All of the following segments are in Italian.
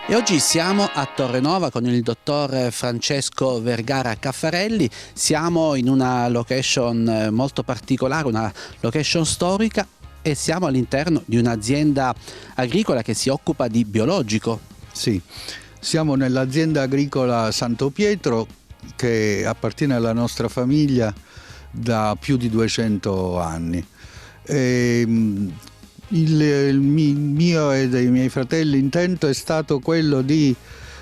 E oggi siamo a Torrenova con il dottor Francesco Vergara Caffarelli. Siamo in una location molto particolare, una location storica, e siamo all'interno di un'azienda agricola che si occupa di biologico. Sì, siamo nell'azienda agricola Santo Pietro, che appartiene alla nostra famiglia da più di 200 anni. Il mio e dei miei fratelli intento è stato quello di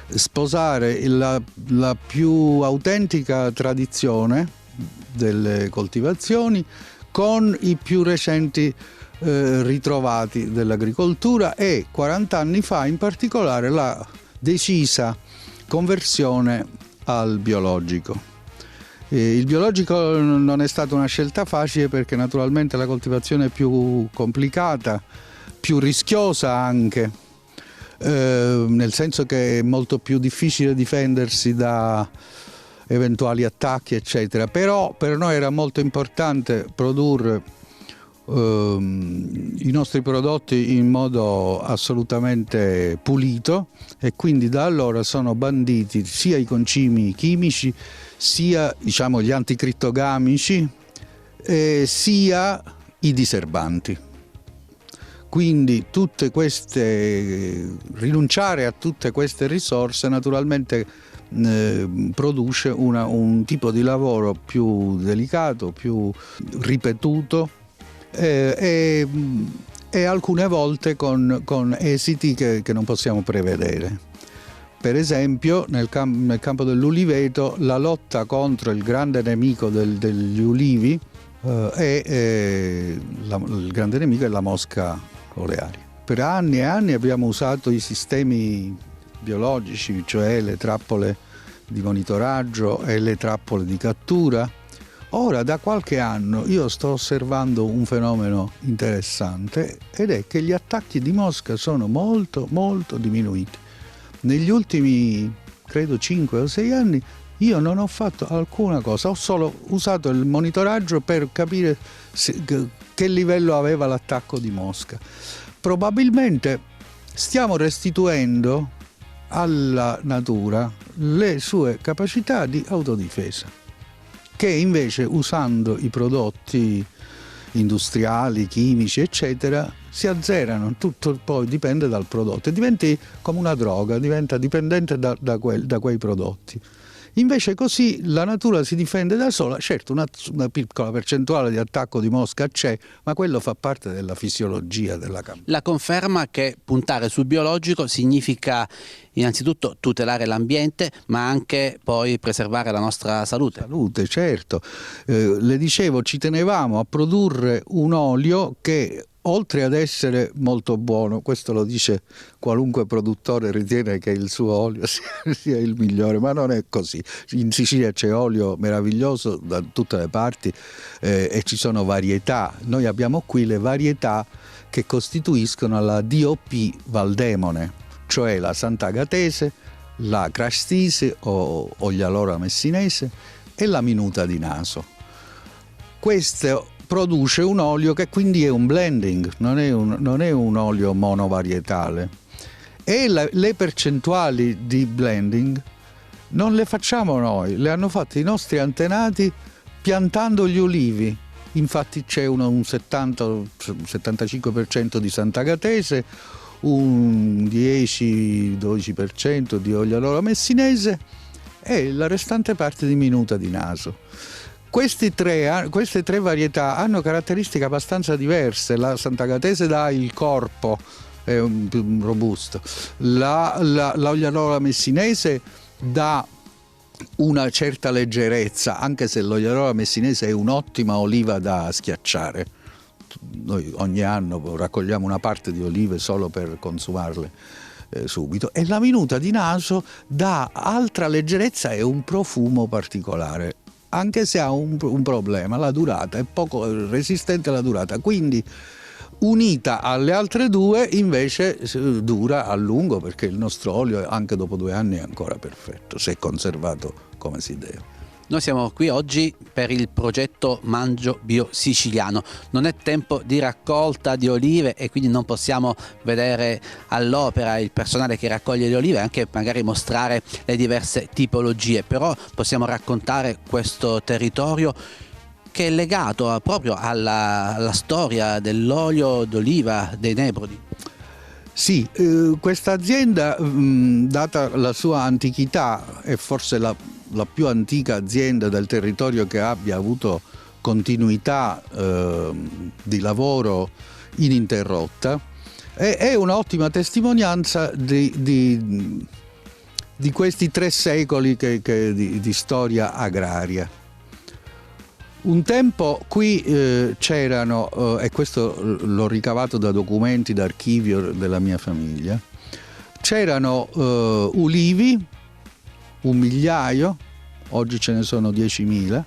sposare la più autentica tradizione delle coltivazioni con i più recenti ritrovati dell'agricoltura e 40 anni fa in particolare la decisa conversione al biologico. Il biologico non è stata una scelta facile perché naturalmente la coltivazione è più complicata, più rischiosa anche, nel senso che è molto più difficile difendersi da eventuali attacchi eccetera, però per noi era molto importante produrre i nostri prodotti in modo assolutamente pulito e quindi da allora sono banditi sia i concimi chimici sia gli anticrittogamici sia i diserbanti. Quindi rinunciare a tutte queste risorse naturalmente produce un tipo di lavoro più delicato, più ripetuto e alcune volte con esiti che non possiamo prevedere. Per esempio nel campo dell'uliveto la lotta contro il grande nemico degli ulivi il grande nemico è la mosca olearia. Per anni e anni abbiamo usato i sistemi biologici, cioè le trappole di monitoraggio e le trappole di cattura. Ora da qualche anno io sto osservando un fenomeno interessante ed è che gli attacchi di mosca sono molto molto diminuiti. Negli ultimi credo 5 o 6 anni io non ho fatto alcuna cosa, ho solo usato il monitoraggio per capire che livello aveva l'attacco di mosca. Probabilmente stiamo restituendo alla natura le sue capacità di autodifesa, che invece usando i prodotti industriali, chimici eccetera si azzerano, tutto poi dipende dal prodotto e diventi come una droga, diventa dipendente da quei prodotti. Invece così la natura si difende da sola, certo una piccola percentuale di attacco di mosca c'è, ma quello fa parte della fisiologia della campagna. La conferma che puntare sul biologico significa innanzitutto tutelare l'ambiente, ma anche poi preservare la nostra salute. Salute, certo. Le dicevo, ci tenevamo a produrre un olio che oltre ad essere molto buono, questo lo dice qualunque produttore ritiene che il suo olio sia il migliore, ma non è così. In Sicilia c'è olio meraviglioso da tutte le parti e ci sono varietà. Noi abbiamo qui le varietà che costituiscono la DOP Valdemone, cioè la Sant'Agatese, la Crastise o Oglialora Messinese e la Minuta di Naso. Questo produce un olio che quindi è un blending, non è un olio monovarietale. E le percentuali di blending non le facciamo noi, le hanno fatte i nostri antenati piantando gli ulivi. Infatti c'è un 70-75% di Sant'Agatese, un 10-12% di Oglialora Messinese e la restante parte di Minuta di Naso. Queste tre varietà hanno caratteristiche abbastanza diverse. La Sant'Agatese dà il corpo, è più robusto. L'Oglialora Messinese dà una certa leggerezza, anche se l'Oglialora Messinese è un'ottima oliva da schiacciare. Noi ogni anno raccogliamo una parte di olive solo per consumarle subito. E la Minuta di Naso dà altra leggerezza e un profumo particolare, anche se ha un problema, la durata, è poco resistente alla durata, quindi unita alle altre due invece dura a lungo, perché il nostro olio anche dopo 2 anni è ancora perfetto, se conservato come si deve. Noi siamo qui oggi per il progetto Mangio Bio Siciliano. Non è tempo di raccolta di olive e quindi non possiamo vedere all'opera il personale che raccoglie le olive, anche magari mostrare le diverse tipologie, però possiamo raccontare questo territorio che è legato proprio alla storia dell'olio d'oliva dei Nebrodi. Sì, questa azienda, data la sua antichità, è forse la più antica azienda del territorio che abbia avuto continuità di lavoro ininterrotta, è un'ottima testimonianza di questi 3 secoli di storia agraria. Un tempo qui c'erano, e questo l'ho ricavato da documenti d'archivio della mia famiglia, c'erano ulivi, 1 migliaio, oggi ce ne sono 10.000,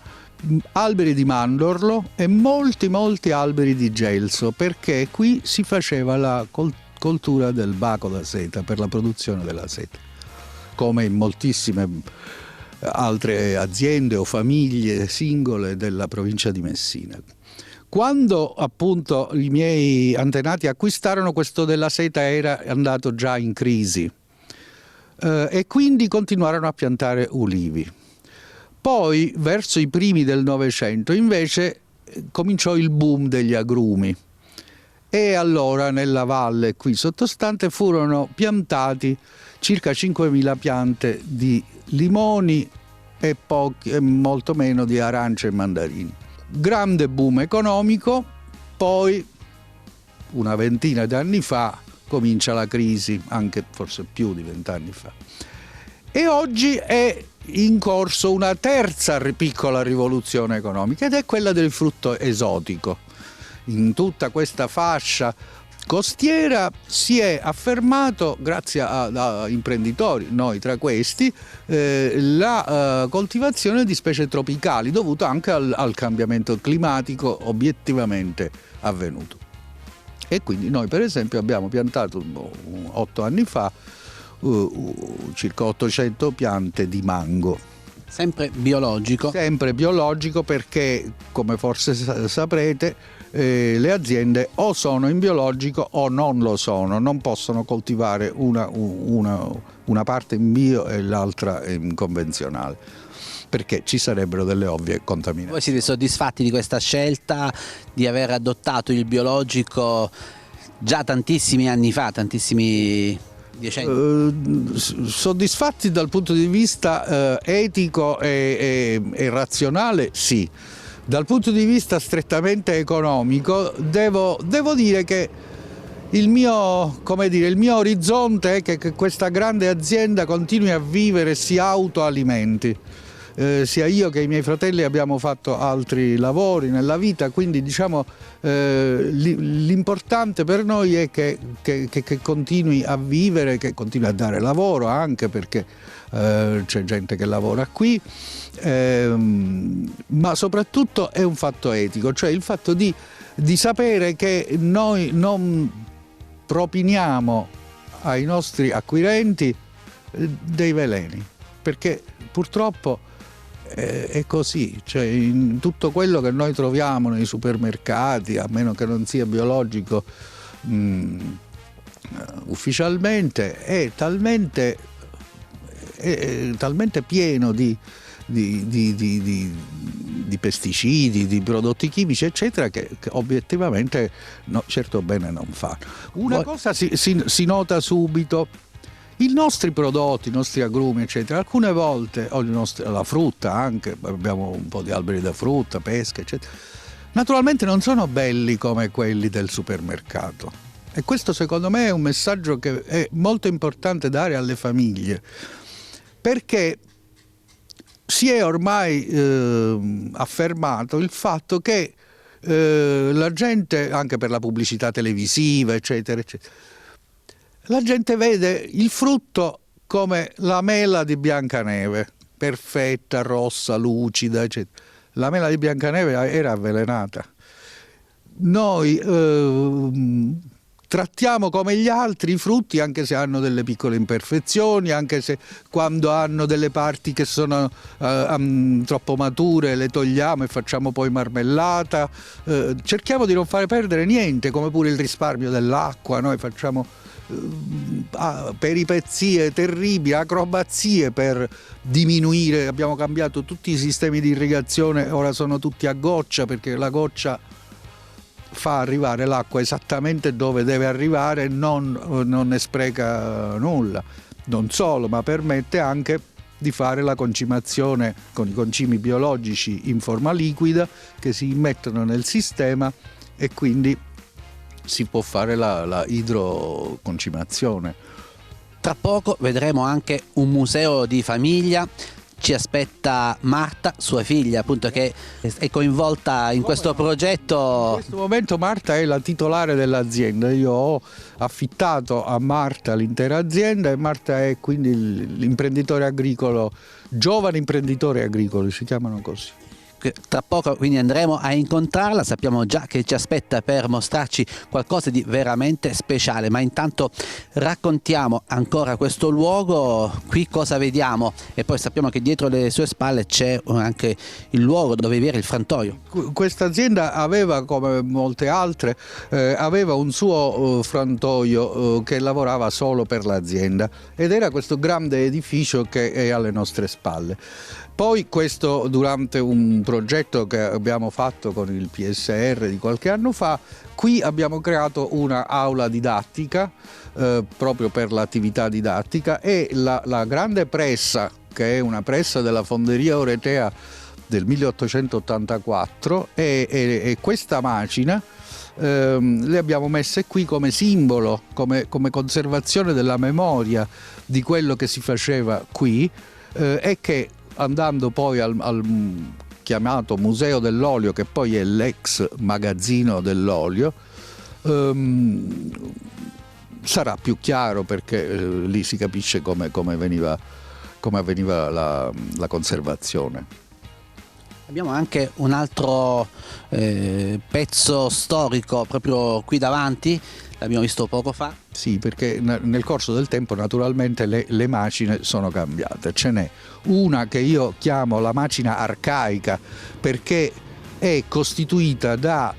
alberi di mandorlo e molti alberi di gelso, perché qui si faceva la coltura del baco da seta per la produzione della seta, come in moltissime altre aziende o famiglie singole della provincia di Messina. Quando appunto i miei antenati acquistarono, questo della seta era andato già in crisi e quindi continuarono a piantare ulivi. Poi verso i primi del Novecento invece cominciò il boom degli agrumi e allora nella valle qui sottostante furono piantati circa 5.000 piante di limoni e molto meno di arance e mandarini. Grande boom economico, poi una ventina di anni fa comincia la crisi, anche forse più di 20 anni fa. E oggi è in corso una terza piccola rivoluzione economica ed è quella del frutto esotico. In tutta questa fascia costiera si è affermato, grazie a imprenditori, noi tra questi, la coltivazione di specie tropicali, dovuta anche al cambiamento climatico obiettivamente avvenuto. E quindi noi per esempio abbiamo piantato 8 anni fa circa 800 piante di mango. Sempre biologico? Sempre biologico, perché come forse saprete le aziende o sono in biologico o non lo sono, non possono coltivare una parte in bio e l'altra in convenzionale, perché ci sarebbero delle ovvie contaminazioni. Voi siete soddisfatti di questa scelta di aver adottato il biologico già tantissimi anni fa, tantissimi decenni? Soddisfatti dal punto di vista etico e razionale, sì. Dal punto di vista strettamente economico devo dire che il mio orizzonte è che questa grande azienda continui a vivere e si autoalimenti. Sia io che i miei fratelli abbiamo fatto altri lavori nella vita, quindi diciamo l'importante per noi è che continui a vivere, che continui a dare lavoro, anche perché c'è gente che lavora qui, ma soprattutto è un fatto etico, cioè il fatto di sapere che noi non propiniamo ai nostri acquirenti dei veleni, perché purtroppo è così, cioè in tutto quello che noi troviamo nei supermercati, a meno che non sia biologico ufficialmente, è talmente pieno di pesticidi, di prodotti chimici eccetera, che obiettivamente certo bene non fa. Una cosa si nota subito: i nostri prodotti, i nostri agrumi eccetera, alcune volte, o la frutta anche, abbiamo un po' di alberi da frutta, pesca eccetera, naturalmente non sono belli come quelli del supermercato, e questo secondo me è un messaggio che è molto importante dare alle famiglie, perché si è ormai affermato il fatto che la gente, anche per la pubblicità televisiva eccetera eccetera, la gente vede il frutto come la mela di Biancaneve, perfetta, rossa, lucida, eccetera. La mela di Biancaneve era avvelenata. Noi trattiamo come gli altri i frutti, anche se hanno delle piccole imperfezioni, anche se quando hanno delle parti che sono troppo mature le togliamo e facciamo poi marmellata. Cerchiamo di non fare perdere niente, come pure il risparmio dell'acqua. Noi facciamo peripezie terribili, acrobazie per diminuire. Abbiamo cambiato tutti i sistemi di irrigazione, ora sono tutti a goccia, perché la goccia fa arrivare l'acqua esattamente dove deve arrivare, non ne spreca nulla. Non solo, ma permette anche di fare la concimazione con i concimi biologici in forma liquida che si immettono nel sistema, e quindi si può fare la idroconcimazione. Tra poco vedremo anche un museo di famiglia. Ci aspetta Marta, sua figlia, appunto, che è coinvolta in questo progetto. In questo momento Marta è la titolare dell'azienda. Io ho affittato a Marta l'intera azienda, e Marta è quindi l'imprenditore agricolo, giovane imprenditore agricolo, si chiamano così. Tra poco quindi andremo a incontrarla, sappiamo già che ci aspetta per mostrarci qualcosa di veramente speciale, ma intanto raccontiamo ancora questo luogo. Qui cosa vediamo? E poi sappiamo che dietro le sue spalle c'è anche il luogo dove vi era il frantoio. Questa azienda aveva, come molte altre, aveva un suo frantoio che lavorava solo per l'azienda, ed era questo grande edificio che è alle nostre spalle. Poi questo, durante un progetto che abbiamo fatto con il PSR di qualche anno fa, qui abbiamo creato una aula didattica proprio per l'attività didattica, e la grande pressa, che è una pressa della Fonderia Oretea del 1884, e questa macina le abbiamo messe qui come simbolo, come conservazione della memoria di quello che si faceva qui, e che, andando poi al chiamato Museo dell'Olio, che poi è l'ex magazzino dell'olio, sarà più chiaro, perché lì si capisce come avveniva la conservazione. Abbiamo anche un altro pezzo storico proprio qui davanti, l'abbiamo visto poco fa. Sì, perché nel corso del tempo naturalmente le macine sono cambiate. Ce n'è una che io chiamo la macina arcaica, perché è costituita da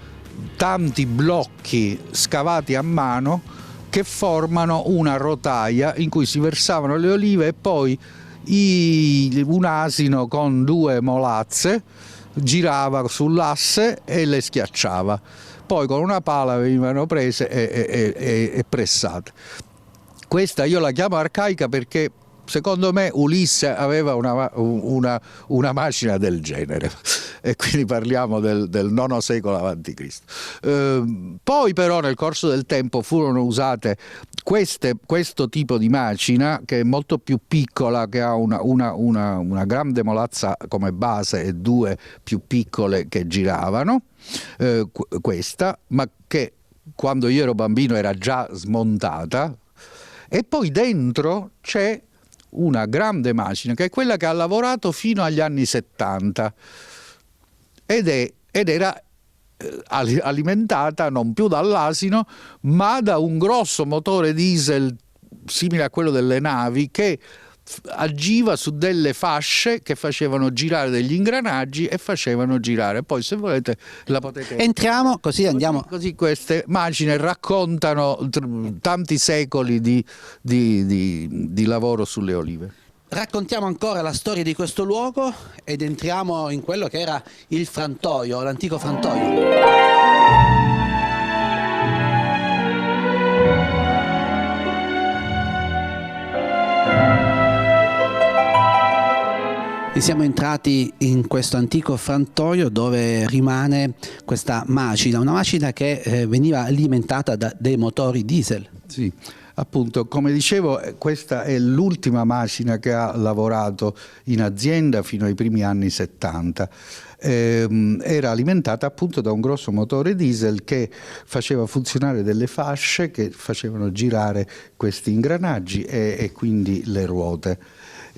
tanti blocchi scavati a mano che formano una rotaia in cui si versavano le olive, e poi un asino con due molazze girava sull'asse e le schiacciava. Poi con una pala venivano prese e pressate. Questa io la chiamo arcaica perché secondo me Ulisse aveva una macina del genere, e quindi parliamo del IX secolo a.C. Poi però nel corso del tempo furono usate questo tipo di macina, che è molto più piccola, che ha una grande molazza come base e due più piccole che giravano, questa, ma che quando io ero bambino era già smontata, e poi dentro c'è una grande macina che è quella che ha lavorato fino agli anni 70 ed era alimentata non più dall'asino, ma da un grosso motore diesel simile a quello delle navi, che agiva su delle fasce che facevano girare degli ingranaggi e facevano girare. Poi, se volete, la potete... Entriamo, così andiamo. Così queste macine raccontano tanti secoli di lavoro sulle olive. Raccontiamo ancora la storia di questo luogo ed entriamo in quello che era il frantoio, l'antico frantoio. E siamo entrati in questo antico frantoio dove rimane questa macina, una macina che veniva alimentata da dei motori diesel. Sì, appunto, come dicevo, questa è l'ultima macina che ha lavorato in azienda fino ai primi anni 70. Era alimentata appunto da un grosso motore diesel che faceva funzionare delle fasce che facevano girare questi ingranaggi e quindi le ruote.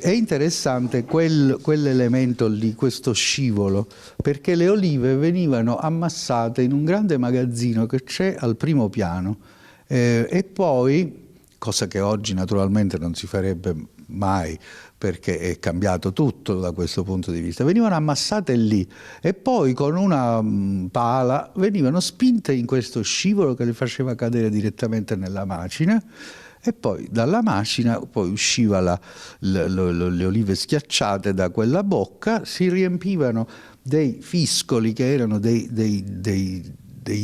È interessante quell'elemento lì, questo scivolo, perché le olive venivano ammassate in un grande magazzino che c'è al primo piano, E poi, cosa che oggi naturalmente non si farebbe mai perché è cambiato tutto da questo punto di vista, venivano ammassate lì e poi con una pala venivano spinte in questo scivolo che le faceva cadere direttamente nella macina, e poi dalla macina poi usciva le olive schiacciate da quella bocca, si riempivano dei fiscoli che erano dei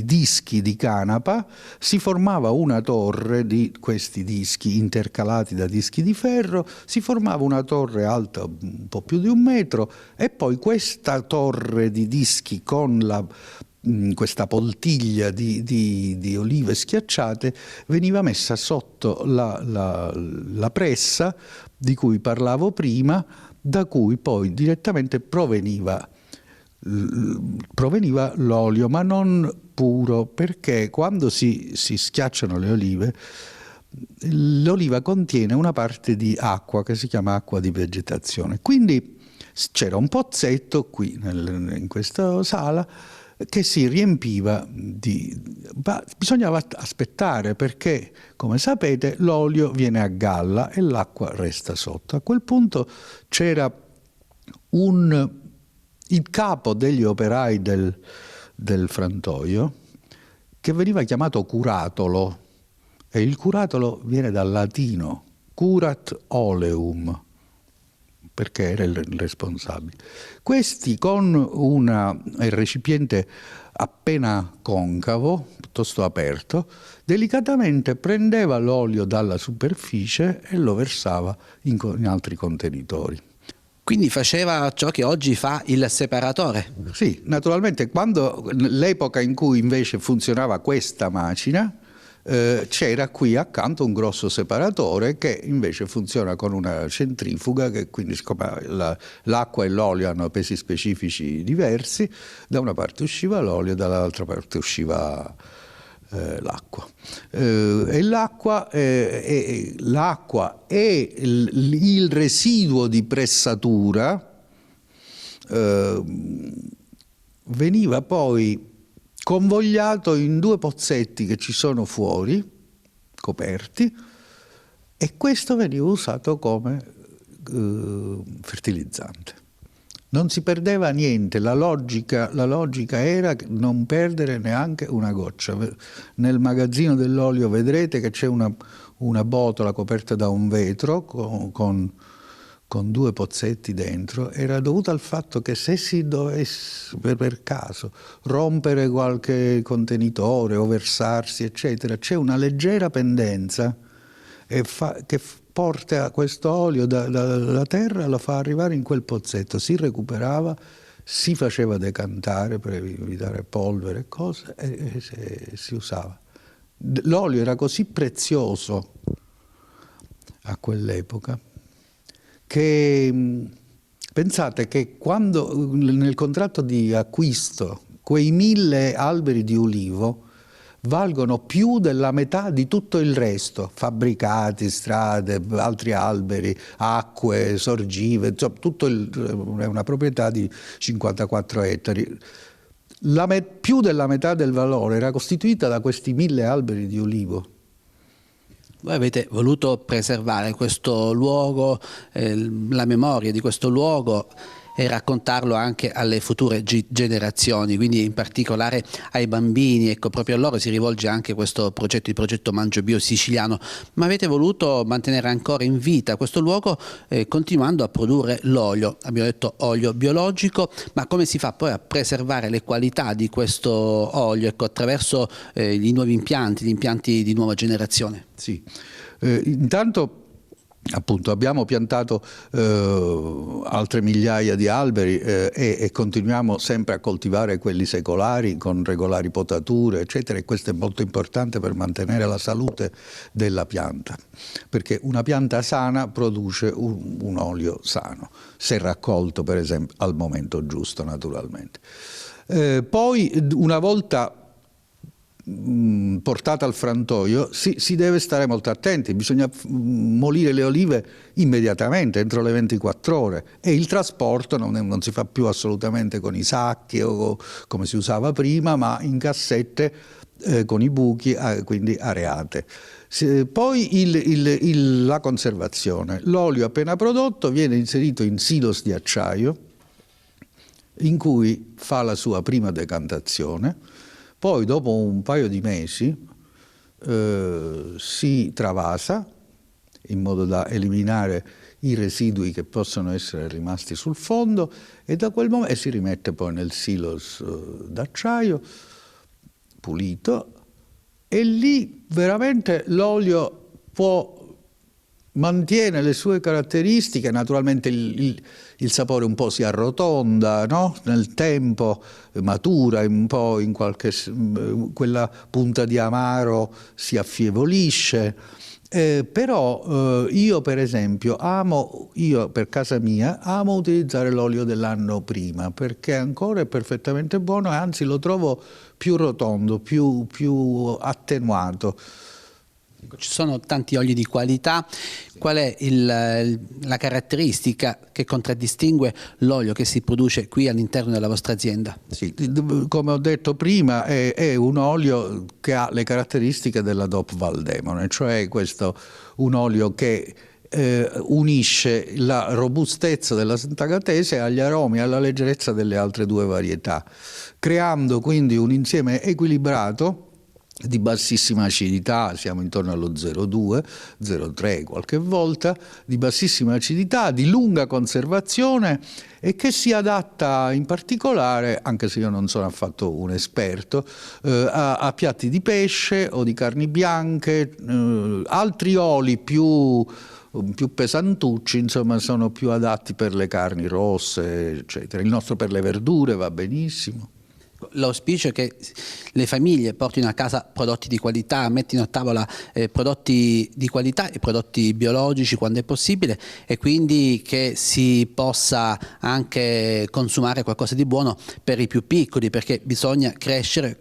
dischi di canapa, si formava una torre di questi dischi intercalati da dischi di ferro, si formava una torre alta un po' più di 1 metro, e poi questa torre di dischi con questa poltiglia di olive schiacciate veniva messa sotto la pressa di cui parlavo prima, da cui poi direttamente proveniva l'olio, ma non puro, perché quando si schiacciano le olive, l'oliva contiene una parte di acqua che si chiama acqua di vegetazione. Quindi c'era un pozzetto qui in questa sala che si riempiva bisognava aspettare, perché, come sapete, l'olio viene a galla e l'acqua resta sotto. A quel punto c'era il capo degli operai del frantoio, che veniva chiamato curatolo, e il curatolo viene dal latino curat oleum, perché era il responsabile. Questi, con un recipiente appena concavo, piuttosto aperto, delicatamente prendeva l'olio dalla superficie e lo versava in altri contenitori. Quindi faceva ciò che oggi fa il separatore. Sì, naturalmente l'epoca in cui invece funzionava questa macina, c'era qui accanto un grosso separatore che invece funziona con una centrifuga, che quindi, siccome l'acqua e l'olio hanno pesi specifici diversi, da una parte usciva l'olio, dall'altra parte usciva l'acqua. E l'acqua e il residuo di pressatura veniva poi convogliato in 2 pozzetti che ci sono fuori, coperti, e questo veniva usato come fertilizzante. Non si perdeva niente, la logica era non perdere neanche una goccia. Nel magazzino dell'olio vedrete che c'è una botola coperta da un vetro con 2 pozzetti dentro. Era dovuto al fatto che se si dovesse per caso rompere qualche contenitore o versarsi, eccetera, c'è una leggera pendenza che porta questo olio dalla terra, lo fa arrivare in quel pozzetto, si recuperava, si faceva decantare per evitare polvere e cose, e si usava. L'olio era così prezioso a quell'epoca che pensate che quando nel contratto di acquisto quei 1000 alberi di ulivo valgono più della metà di tutto il resto, fabbricati, strade, altri alberi, acque, sorgive, insomma, è una proprietà di 54 ettari. Più della metà del valore era costituita da questi 1000 alberi di ulivo. Voi avete voluto preservare questo luogo, la memoria di questo luogo, e raccontarlo anche alle future generazioni, quindi in particolare ai bambini. Ecco, proprio a loro si rivolge anche questo progetto, il progetto Mangio Bio Siciliano. Ma avete voluto mantenere ancora in vita questo luogo continuando a produrre l'olio. Abbiamo detto olio biologico, ma come si fa poi a preservare le qualità di questo olio, ecco, attraverso i nuovi impianti, gli impianti di nuova generazione? Sì, intanto appunto abbiamo piantato altre migliaia di alberi e continuiamo sempre a coltivare quelli secolari con regolari potature, eccetera, e questo è molto importante per mantenere la salute della pianta, perché una pianta sana produce un olio sano, se raccolto per esempio al momento giusto, naturalmente. Poi una volta portata al frantoio si deve stare molto attenti, bisogna molire le olive immediatamente, entro le 24 ore, e il trasporto non si fa più assolutamente con i sacchi o come si usava prima, ma in cassette con i buchi quindi areate. Poi la conservazione. L'olio appena prodotto viene inserito in silos di acciaio in cui fa la sua prima decantazione, poi dopo un paio di mesi si travasa in modo da eliminare i residui che possono essere rimasti sul fondo e da quel momento si rimette poi nel silos d'acciaio pulito e lì veramente l'olio mantiene le sue caratteristiche, naturalmente il sapore un po' si arrotonda, no? Nel tempo matura un po' quella punta di amaro si affievolisce. Però io per esempio io per casa mia amo utilizzare l'olio dell'anno prima perché ancora è perfettamente buono e anzi lo trovo più rotondo, più attenuato. Ci sono tanti oli di qualità, qual è la caratteristica che contraddistingue l'olio che si produce qui all'interno della vostra azienda? Sì, come ho detto prima è un olio che ha le caratteristiche della DOP Valdemone, cioè un olio che unisce la robustezza della Sant'Agatese agli aromi e alla leggerezza delle altre due varietà, creando quindi un insieme equilibrato di bassissima acidità, siamo intorno allo 0,2, 0,3 qualche volta, di bassissima acidità, di lunga conservazione e che si adatta in particolare, anche se io non sono affatto un esperto, a piatti di pesce o di carni bianche, altri oli più pesantucci, insomma, sono più adatti per le carni rosse, eccetera. Il nostro per le verdure va benissimo. L'auspicio è che le famiglie portino a casa prodotti di qualità, mettino a tavola prodotti di qualità e prodotti biologici quando è possibile e quindi che si possa anche consumare qualcosa di buono per i più piccoli, perché bisogna crescere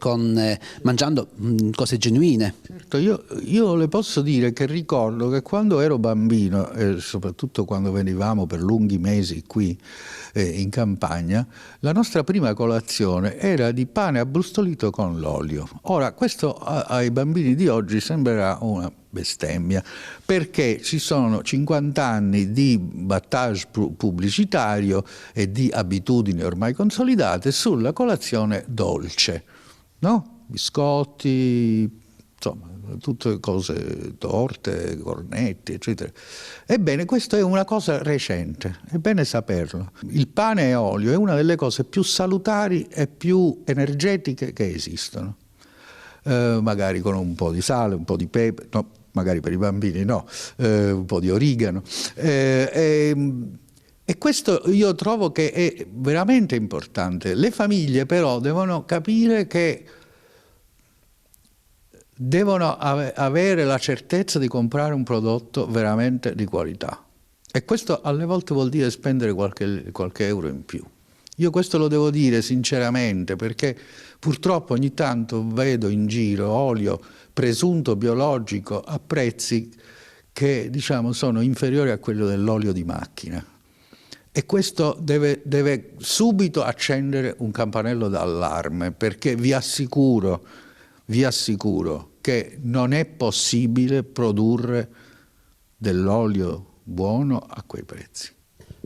mangiando cose genuine. Certo, io le posso dire che ricordo che quando ero bambino e soprattutto quando venivamo per lunghi mesi qui in campagna, la nostra prima colazione era di pane abbrustolito con l'olio. Ora, questo ai bambini di oggi sembrerà una bestemmia, perché ci sono 50 anni di battage pubblicitario e di abitudini ormai consolidate sulla colazione dolce, no? Biscotti, insomma, tutte cose, torte, cornetti, eccetera. Ebbene, questa è una cosa recente, è bene saperlo. Il pane e olio è una delle cose più salutari e più energetiche che esistono. Magari con un po' di sale, un po' di pepe, no, magari per i bambini no, un po' di origano. E questo io trovo che è veramente importante. Le famiglie però devono capire che devono avere la certezza di comprare un prodotto veramente di qualità e questo alle volte vuol dire spendere qualche euro in più. Io questo lo devo dire sinceramente perché purtroppo ogni tanto vedo in giro olio presunto biologico a prezzi che diciamo sono inferiori a quello dell'olio di macchina e questo deve subito accendere un campanello d'allarme perché vi assicuro che non è possibile produrre dell'olio buono a quei prezzi.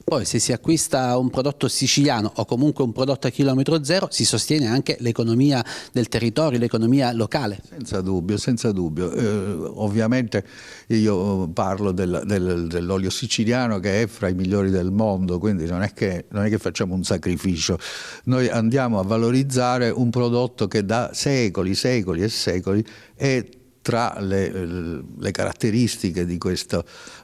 Poi se si acquista un prodotto siciliano o comunque un prodotto a chilometro zero si sostiene anche l'economia del territorio, l'economia locale. Senza dubbio, senza dubbio. Ovviamente io parlo dell'olio siciliano che è fra i migliori del mondo, quindi non è che facciamo un sacrificio. Noi andiamo a valorizzare un prodotto che da secoli e secoli è tra le caratteristiche di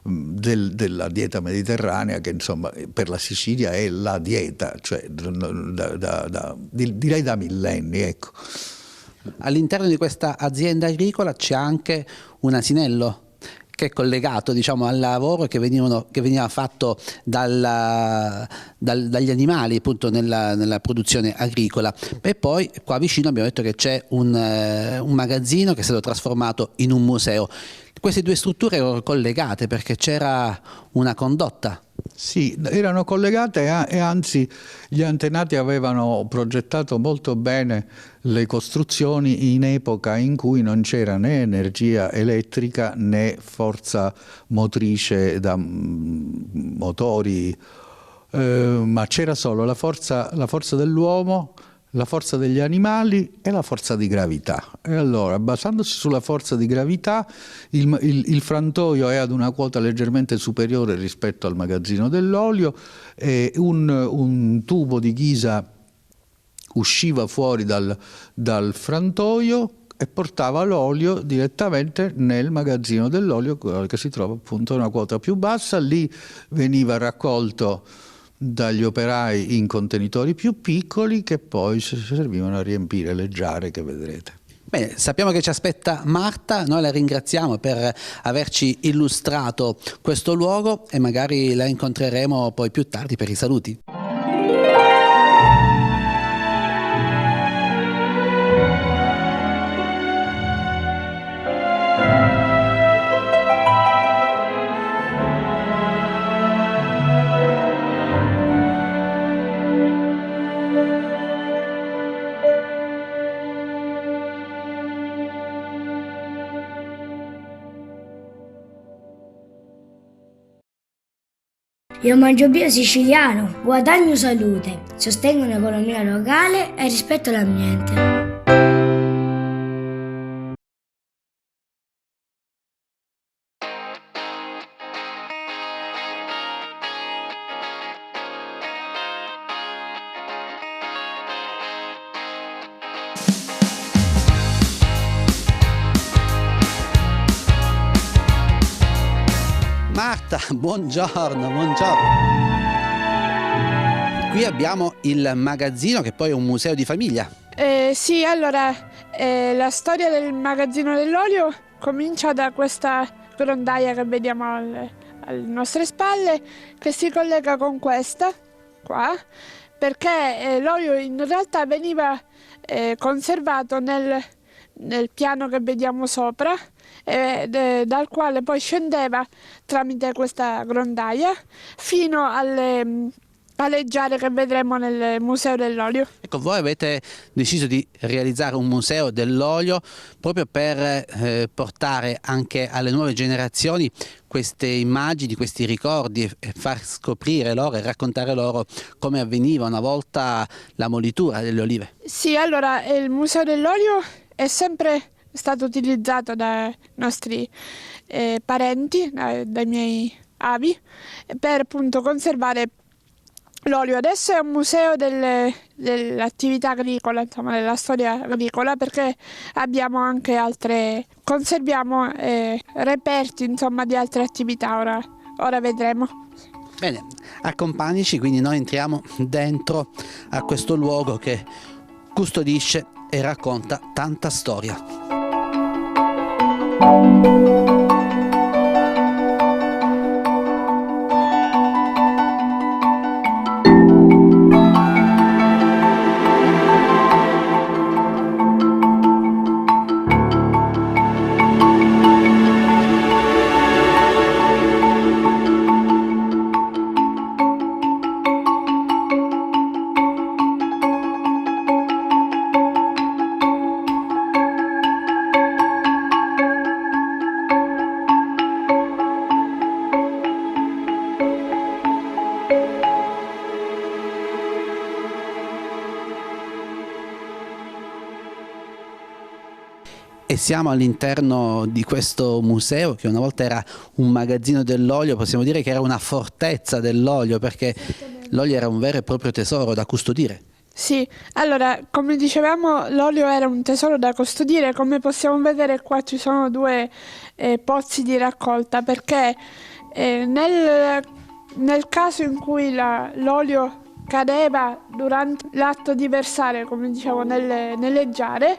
della dieta mediterranea che insomma per la Sicilia è la dieta, cioè direi da millenni, ecco. All'interno di questa azienda agricola c'è anche un asinello che è collegato diciamo, al lavoro che veniva fatto dagli animali appunto nella produzione agricola e poi qua vicino abbiamo detto che c'è un magazzino che è stato trasformato in un museo. Queste due strutture erano collegate perché c'era una condotta. Sì, erano collegate e anzi gli antenati avevano progettato molto bene le costruzioni in epoca in cui non c'era né energia elettrica né forza motrice da motori, ma c'era solo la forza dell'uomo, la forza degli animali e la forza di gravità. E allora, basandosi sulla forza di gravità, il frantoio è ad una quota leggermente superiore rispetto al magazzino dell'olio, e un tubo di ghisa usciva fuori dal frantoio e portava l'olio direttamente nel magazzino dell'olio, che si trova appunto a una quota più bassa. Lì veniva raccolto dagli operai in contenitori più piccoli che poi servivano a riempire le giare che vedrete. Bene, sappiamo che ci aspetta Marta, noi la ringraziamo per averci illustrato questo luogo e magari la incontreremo poi più tardi per i saluti. Io mangio bio siciliano, guadagno salute, sostengo un'economia locale e rispetto l'ambiente. Marta, buongiorno, buongiorno. Qui abbiamo il magazzino che poi è un museo di famiglia. Sì, allora, la storia del magazzino dell'olio comincia da questa grondaia che vediamo alle nostre spalle, che si collega con questa qua, perché l'olio in realtà veniva conservato nel piano che vediamo sopra, dal quale poi scendeva tramite questa grondaia fino alle giare che vedremo nel Museo dell'Olio. Ecco, voi avete deciso di realizzare un museo dell'olio proprio per portare anche alle nuove generazioni queste immagini, questi ricordi e far scoprire loro e raccontare loro come avveniva una volta la molitura delle olive. Sì, allora il Museo dell'Olio è sempre stato utilizzato dai nostri parenti, dai miei avi, per appunto conservare l'olio. Adesso è un museo dell'attività agricola, insomma della storia agricola, perché abbiamo anche conserviamo reperti insomma di altre attività, ora vedremo. Bene, accompagnici, quindi noi entriamo dentro a questo luogo che custodisce e racconta tanta storia. E siamo all'interno di questo museo che una volta era un magazzino dell'olio, possiamo dire che era una fortezza dell'olio, perché l'olio era un vero e proprio tesoro da custodire. Sì, allora come dicevamo l'olio era un tesoro da custodire. Come possiamo vedere qua ci sono due pozzi di raccolta, perché nel caso in cui l'olio cadeva durante l'atto di versare, come dicevo, nelle giare,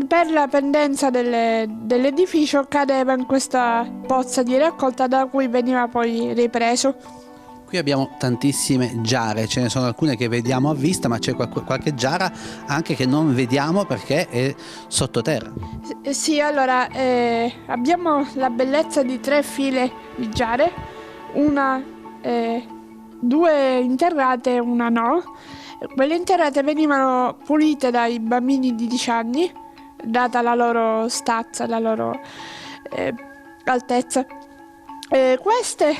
per la pendenza dell'edificio cadeva in questa pozza di raccolta da cui veniva poi ripreso. Qui abbiamo tantissime giare, ce ne sono alcune che vediamo a vista, ma c'è qualche giara anche che non vediamo perché è sottoterra. Sì, allora abbiamo la bellezza di 3 file di giare, una 2 interrate e una no. Quelle interrate venivano pulite dai bambini di 10 anni, data la loro stazza, la loro altezza. Queste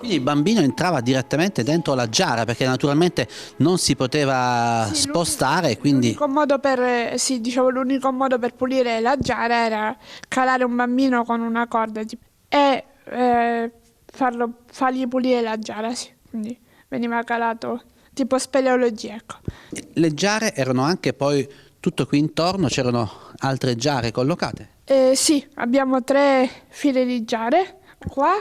Quindi il bambino entrava direttamente dentro la giara perché naturalmente non si poteva spostare, quindi l'unico modo per pulire la giara era calare un bambino con una corda e fargli pulire la giara, sì. Quindi veniva calato tipo speleologia, ecco. le giare erano anche poi tutto qui intorno, c'erano altre giare collocate. Sì, abbiamo 3 file di giare qua,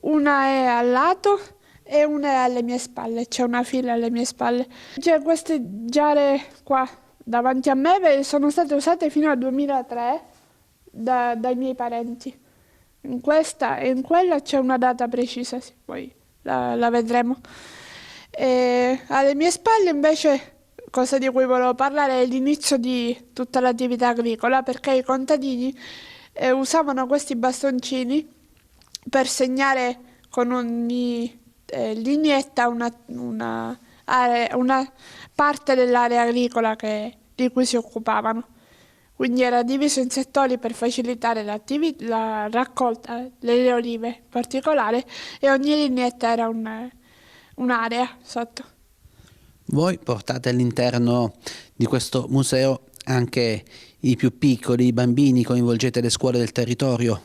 una è al lato e una è alle mie spalle, c'è una fila alle mie spalle. Cioè, queste giare qua davanti a me sono state usate fino al 2003 dai miei parenti. In questa e in quella c'è una data precisa, sì, poi la vedremo. Alle mie spalle invece, cosa di cui volevo parlare, è l'inizio di tutta l'attività agricola, perché i contadini usavano questi bastoncini per segnare con ogni lineetta una parte dell'area agricola di cui si occupavano. Quindi era diviso in settori per facilitare la raccolta delle olive in particolare, e ogni lineetta era un'area sotto. Voi portate all'interno di questo museo anche i più piccoli, i bambini, coinvolgete le scuole del territorio?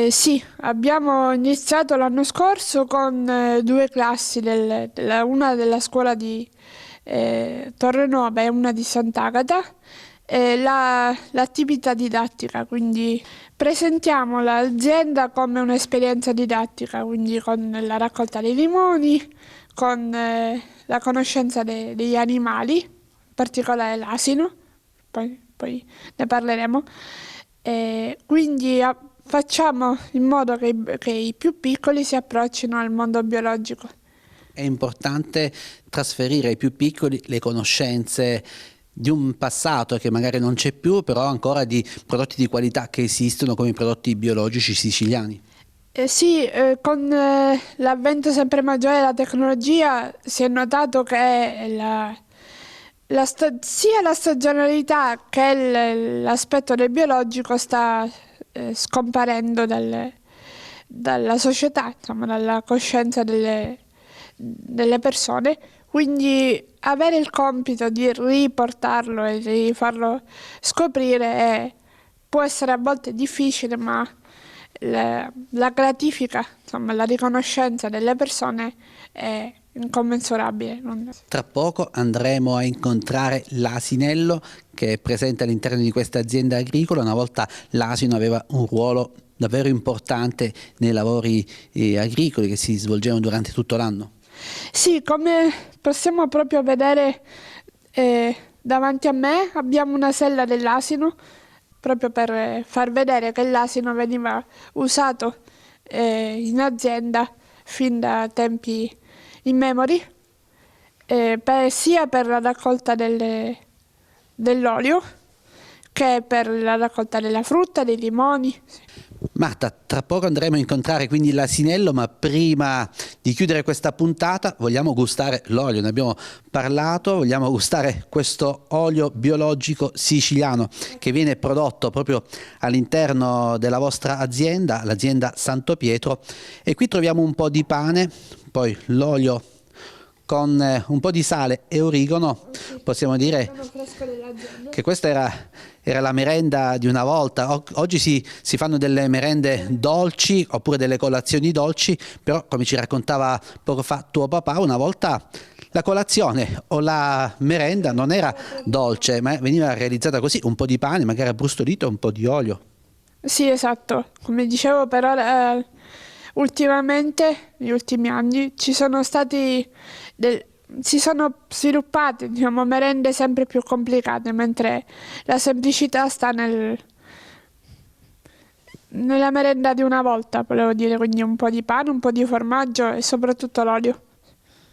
Sì, abbiamo iniziato l'anno scorso con 2 classi, una della scuola di Torrenuova e una di Sant'Agata, l'attività didattica, quindi presentiamo l'azienda come un'esperienza didattica, quindi con la raccolta dei limoni, con la conoscenza degli animali, in particolare l'asino, poi ne parleremo, quindi facciamo in modo che i più piccoli si approccino al mondo biologico. È importante trasferire ai più piccoli le conoscenze di un passato che magari non c'è più, però ancora di prodotti di qualità che esistono come i prodotti biologici siciliani. Sì, con l'avvento sempre maggiore della tecnologia si è notato che sia la stagionalità che l'aspetto del biologico sta scomparendo dalla società, insomma, dalla coscienza delle persone. Quindi avere il compito di riportarlo e di farlo scoprire può essere a volte difficile, ma la gratifica, insomma, la riconoscenza delle persone è incommensurabile. Tra poco andremo a incontrare l'asinello che è presente all'interno di questa azienda agricola. Una volta l'asino aveva un ruolo davvero importante nei lavori agricoli che si svolgevano durante tutto l'anno. Sì, come possiamo proprio vedere davanti a me abbiamo una sella dell'asino, proprio per far vedere che l'asino veniva usato in azienda fin da tempi immemori, sia per la raccolta dell'olio che per la raccolta della frutta, dei limoni. Marta, tra poco andremo a incontrare quindi l'asinello, ma prima di chiudere questa puntata vogliamo gustare l'olio, ne abbiamo parlato, vogliamo gustare questo olio biologico siciliano che viene prodotto proprio all'interno della vostra azienda, l'azienda Santo Pietro, e qui troviamo un po' di pane, poi l'olio con un po' di sale e origano. Possiamo dire che questa era la merenda di una volta. Oggi si fanno delle merende dolci oppure delle colazioni dolci, però come ci raccontava poco fa tuo papà, una volta la colazione o la merenda non era dolce, ma veniva realizzata così, un po' di pane, magari abbrustolito e un po' di olio. Sì, esatto. Come dicevo, però ultimamente, negli ultimi anni, si sono sviluppate, diciamo, merende sempre più complicate, mentre la semplicità sta nella merenda di una volta, volevo dire, quindi un po' di pane, un po' di formaggio e soprattutto l'olio.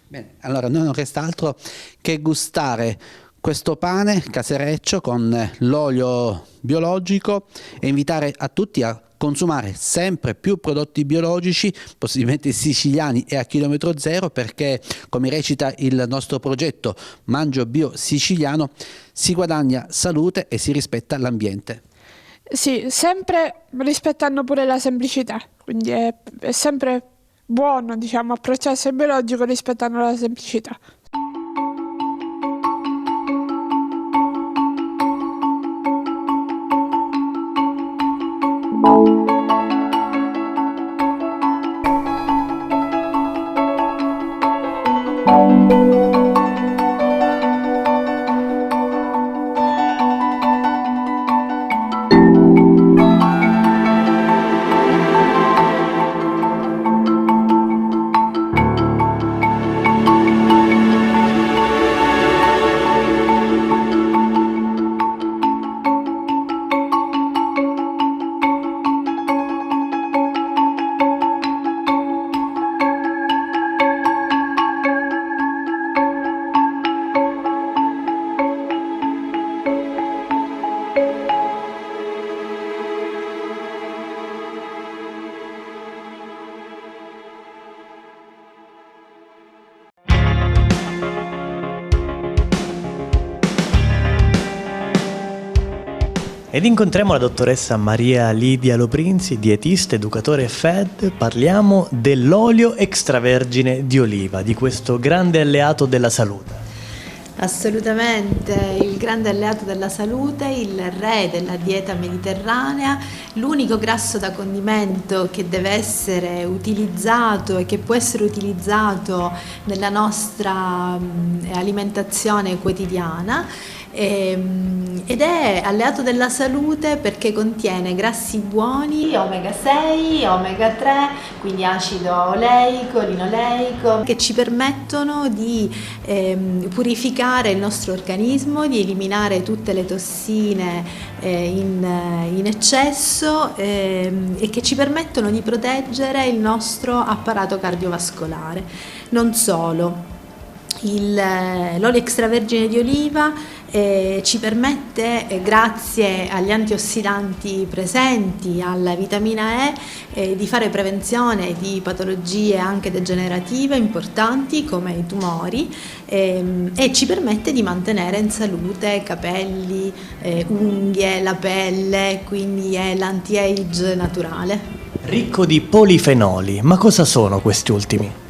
Bene, allora noi non resta altro che gustare questo pane casereccio con l'olio biologico e invitare a tutti a consumare sempre più prodotti biologici, possibilmente siciliani e a chilometro zero, perché, come recita il nostro progetto Mangio Bio Siciliano, si guadagna salute e si rispetta l'ambiente. Sì, sempre rispettando pure la semplicità, quindi è sempre buono, diciamo, approcciarsi al biologico rispettando la semplicità. Ed incontriamo la dottoressa Maria Lidia Loprinzi, dietista, educatore FED. Parliamo dell'olio extravergine di oliva, di questo grande alleato della salute. Assolutamente, il grande alleato della salute, il re della dieta mediterranea, l'unico grasso da condimento che deve essere utilizzato e che può essere utilizzato nella nostra alimentazione quotidiana. Ed è alleato della salute perché contiene grassi buoni, omega 6, omega 3, quindi acido oleico, linoleico, che ci permettono di purificare il nostro organismo, di eliminare tutte le tossine in eccesso e che ci permettono di proteggere il nostro apparato cardiovascolare. Non solo. L'olio extravergine di oliva ci permette, grazie agli antiossidanti presenti, alla vitamina E, di fare prevenzione di patologie anche degenerative importanti come i tumori e ci permette di mantenere in salute capelli, unghie, la pelle, quindi è l'anti-age naturale. Ricco di polifenoli, ma cosa sono questi ultimi?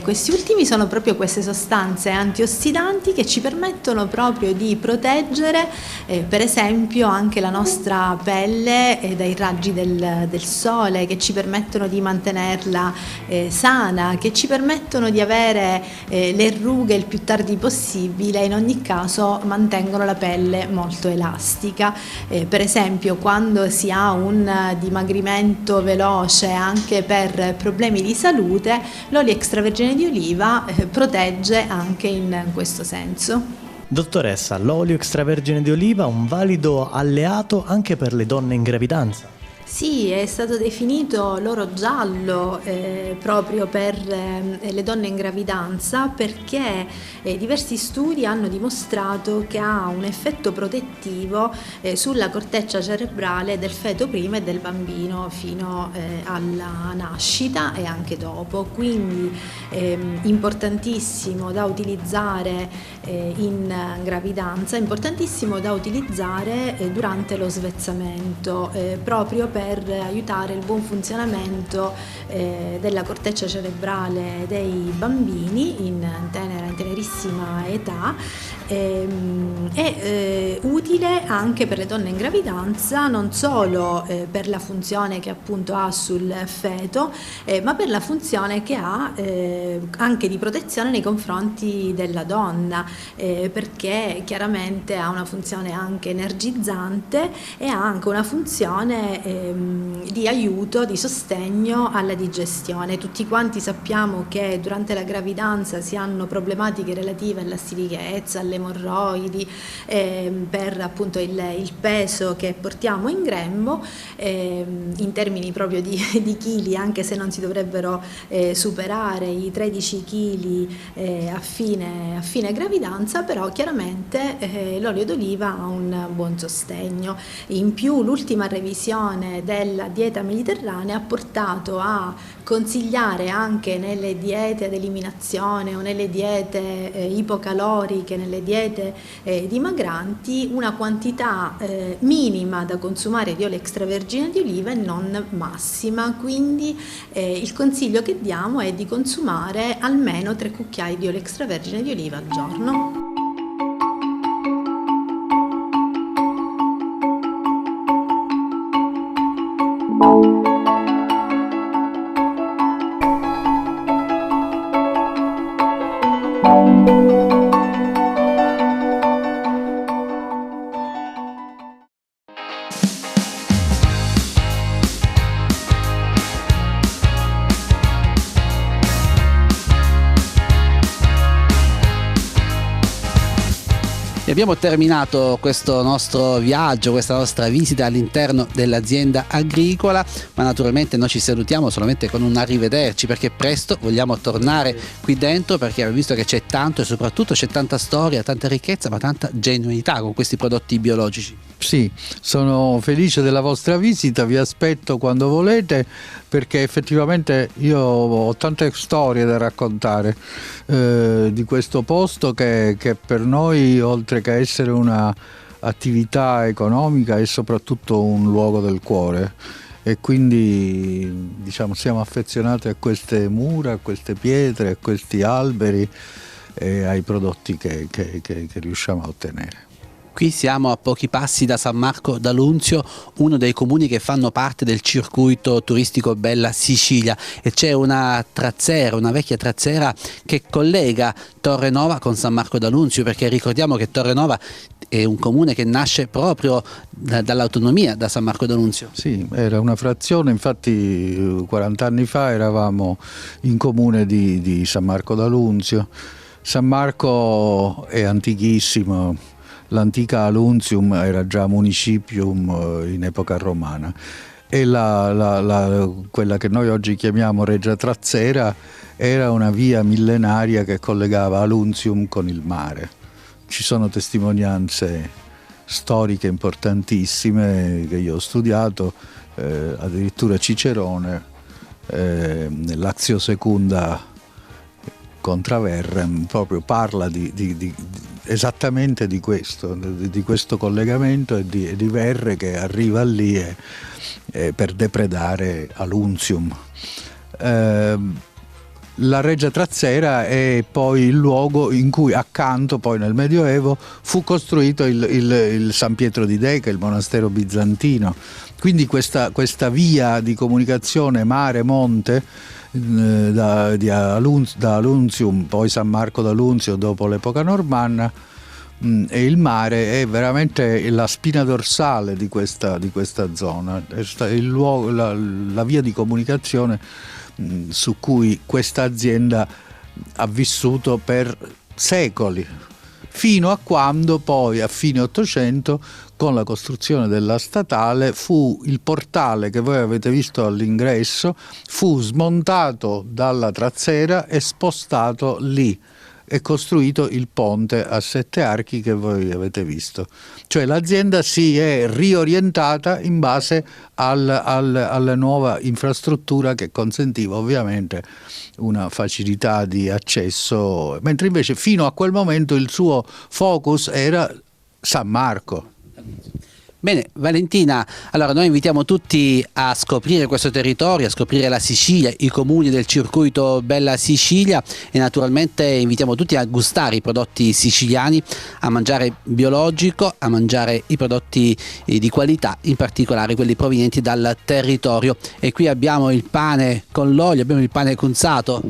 Questi ultimi sono proprio queste sostanze antiossidanti che ci permettono proprio di proteggere per esempio anche la nostra pelle dai raggi del sole, che ci permettono di mantenerla sana, che ci permettono di avere le rughe il più tardi possibile, in ogni caso mantengono la pelle molto elastica. Per esempio quando si ha un dimagrimento veloce anche per problemi di salute, l'olio extravergine di oliva protegge anche in questo senso. Dottoressa, l'olio extravergine di oliva è un valido alleato anche per le donne in gravidanza? Sì, è stato definito l'oro giallo proprio per le donne in gravidanza perché diversi studi hanno dimostrato che ha un effetto protettivo sulla corteccia cerebrale del feto prima e del bambino fino alla nascita e anche dopo, quindi importantissimo da utilizzare in gravidanza, importantissimo da utilizzare durante lo svezzamento proprio per aiutare il buon funzionamento della corteccia cerebrale dei bambini in tenerissima età. È utile anche per le donne in gravidanza, non solo per la funzione che appunto ha sul feto, ma per la funzione che ha anche di protezione nei confronti della donna, perché chiaramente ha una funzione anche energizzante e ha anche una funzione di aiuto, di sostegno alla digestione. Tutti quanti sappiamo che durante la gravidanza si hanno problematiche relative alla stitichezza, alle emorroidi, per appunto il peso che portiamo in grembo, in termini proprio di chili, anche se non si dovrebbero superare i 13 kg a fine gravidanza, però chiaramente l'olio d'oliva ha un buon sostegno. In più l'ultima revisione della dieta mediterranea ha portato a consigliare anche nelle diete ad eliminazione o nelle diete ipocaloriche, nelle diete dimagranti, una quantità minima da consumare di olio extravergine di oliva e non massima. Quindi il consiglio che diamo è di consumare almeno 3 cucchiai di olio extravergine di oliva al giorno. E abbiamo terminato questo nostro viaggio, questa nostra visita all'interno dell'azienda agricola, ma naturalmente noi ci salutiamo solamente con un arrivederci, perché presto vogliamo tornare qui dentro, perché abbiamo visto che c'è tanto e soprattutto c'è tanta storia, tanta ricchezza, ma tanta genuinità con questi prodotti biologici. Sì, sono felice della vostra visita, vi aspetto quando volete, perché effettivamente io ho tante storie da raccontare di questo posto che per noi, oltre che essere una attività economica, è soprattutto un luogo del cuore, e quindi diciamo siamo affezionati a queste mura, a queste pietre, a questi alberi e ai prodotti che riusciamo a ottenere. Qui siamo a pochi passi da San Marco d'Alunzio, uno dei comuni che fanno parte del circuito turistico Bella Sicilia, e c'è una trazzera, una vecchia trazzera che collega Torrenova con San Marco d'Alunzio, perché ricordiamo che Torrenova è un comune che nasce proprio dall'autonomia da San Marco d'Alunzio. Sì, era una frazione, infatti 40 anni fa eravamo in comune di San Marco d'Alunzio. San Marco è antichissimo. L'antica Alunzium era già municipium in epoca romana, e quella che noi oggi chiamiamo Reggia Trazzera era una via millenaria che collegava Alunzium con il mare. Ci sono testimonianze storiche importantissime che io ho studiato, addirittura Cicerone, nell'Actio Secunda contra Verrem, proprio parla esattamente di questo collegamento e di Verre che arriva lì per depredare Alunzium. La Reggia Trazzera è poi il luogo in cui accanto, poi nel Medioevo, fu costruito il San Pietro di Deca, il monastero bizantino. Quindi questa via di comunicazione mare-monte da Alunzium, poi San Marco d'Alunzio dopo l'epoca normanna, e il mare è veramente la spina dorsale di questa zona, è il luogo, la via di comunicazione su cui questa azienda ha vissuto per secoli, fino a quando poi a fine Ottocento, con la costruzione della statale, fu il portale che voi avete visto all'ingresso, fu smontato dalla trazzera e spostato lì, e costruito il ponte a 7 archi che voi avete visto. Cioè l'azienda si è riorientata in base alla nuova infrastruttura, che consentiva ovviamente una facilità di accesso, mentre invece fino a quel momento il suo focus era San Marco. Bene, Valentina, allora noi invitiamo tutti a scoprire questo territorio, a scoprire la Sicilia, i comuni del circuito Bella Sicilia, e naturalmente invitiamo tutti a gustare i prodotti siciliani, a mangiare biologico, a mangiare i prodotti di qualità, in particolare quelli provenienti dal territorio. E qui abbiamo il pane con l'olio, abbiamo il pane cunzato.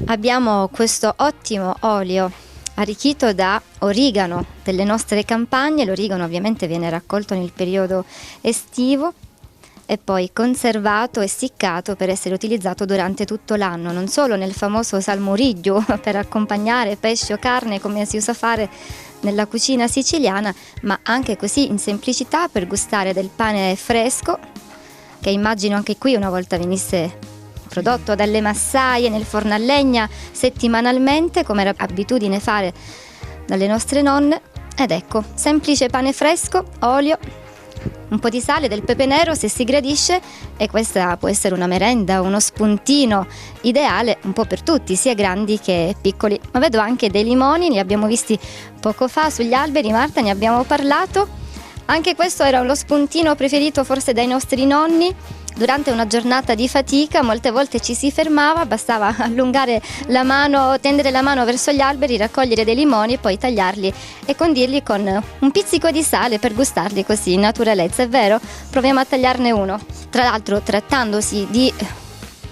Abbiamo questo ottimo olio arricchito da origano delle nostre campagne. L'origano ovviamente viene raccolto nel periodo estivo e poi conservato e essiccato per essere utilizzato durante tutto l'anno, non solo nel famoso salmoriggio per accompagnare pesce o carne come si usa fare nella cucina siciliana, ma anche così in semplicità per gustare del pane fresco, che immagino anche qui una volta venisse prodotto dalle massaie nel forno a legna settimanalmente, come era abitudine fare dalle nostre nonne. Ed ecco, semplice pane fresco, olio, un po' di sale, del pepe nero se si gradisce, e questa può essere una merenda, uno spuntino ideale un po' per tutti, sia grandi che piccoli. Ma vedo anche dei limoni, li abbiamo visti poco fa sugli alberi, Marta, ne abbiamo parlato. Anche questo era lo spuntino preferito forse dai nostri nonni. Durante una giornata di fatica molte volte ci si fermava, bastava allungare la mano, tendere la mano verso gli alberi, raccogliere dei limoni e poi tagliarli e condirli con un pizzico di sale per gustarli così in naturalezza, è vero? Proviamo a tagliarne uno. Tra l'altro, trattandosi di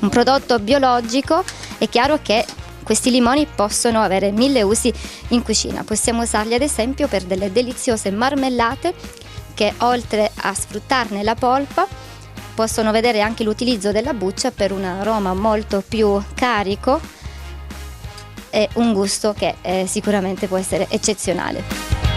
un prodotto biologico, è chiaro che questi limoni possono avere 1000 usi in cucina. Possiamo usarli ad esempio per delle deliziose marmellate che, oltre a sfruttarne la polpa, possono vedere anche l'utilizzo della buccia per un aroma molto più carico e un gusto che sicuramente può essere eccezionale.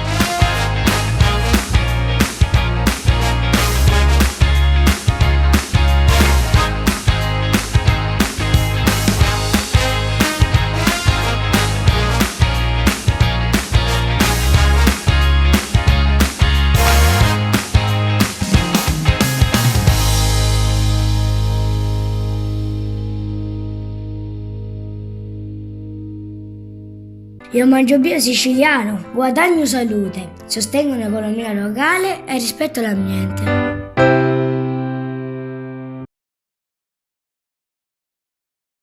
Io mangio bio siciliano, guadagno salute, sostengo un'economia locale e rispetto l'ambiente.